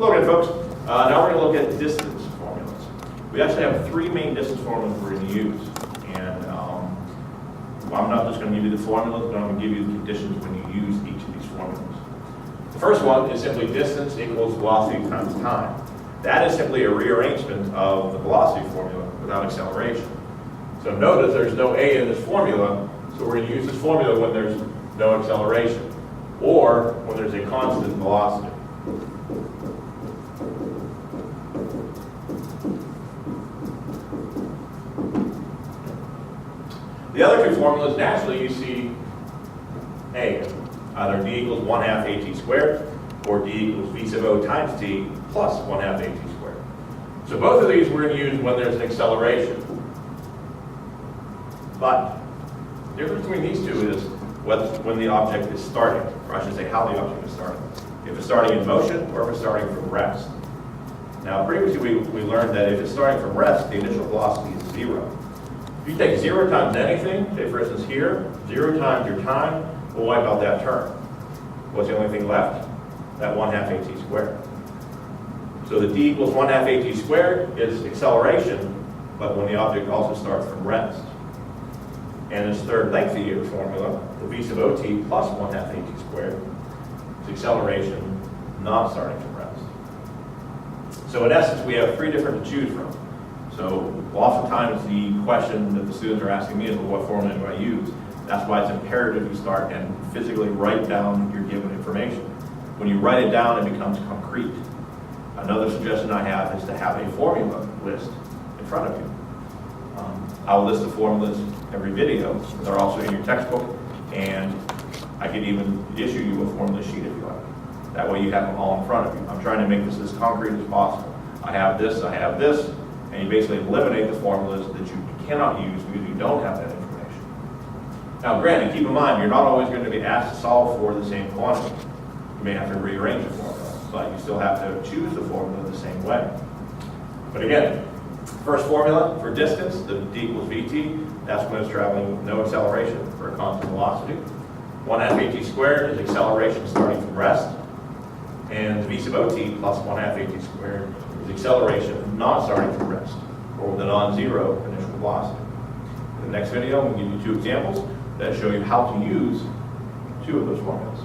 Hello again, folks. Now we're going to look at distance formulas. We actually have three main distance formulas we're going to use. And I'm not just going to give you the formulas, but I'm going to give you the conditions when you use each of these formulas. The first one is simply distance equals velocity times time. That is simply a rearrangement of the velocity formula without acceleration. So notice there's no a in this formula, so we're going to use this formula when there's no acceleration, or when there's a constant velocity. The other two formulas, naturally you see a, either d equals 1/2 at squared, or d equals v sub o times t plus 1/2 at squared. So both of these we're going to use when there's an acceleration. But the difference between these two is when the object is starting, or I should say how the object is starting. If it's starting in motion or if it's starting from rest. Now previously we learned that if it's starting from rest, the initial velocity is 0. If you take 0 times anything, say for instance here, 0 times your time, we'll wipe out that term. What's the only thing left? That 1/2 at squared. So the d equals 1/2 at squared is acceleration, but when the object also starts from rest. And this third lengthy formula, the v sub ot plus 1/2 at squared, is acceleration not starting from rest. So in essence, we have three different to choose from. So oftentimes the question that the students are asking me is, well, what formula do I use? That's why it's imperative you start and physically write down your given information. When you write it down, it becomes concrete. Another suggestion I have is to have a formula list in front of you. I'll list the formulas every video. They're also in your textbook, and I could even issue you a formula sheet if you like. That way you have them all in front of you. I'm trying to make this as concrete as possible. I have this, and you basically eliminate the formulas that you cannot use because you don't have that information. Now granted, keep in mind, you're not always going to be asked to solve for the same quantity. You may have to rearrange the formula, but you still have to choose the formula the same way. But again, first formula for distance, the d equals vt, that's when it's traveling with no acceleration for a constant velocity. 1/2 at squared is acceleration starting from rest. And v sub ot plus 1/2 at squared is acceleration not starting from rest, or with a non-zero initial velocity. In the next video, we'll give you two examples that show you how to use two of those formulas.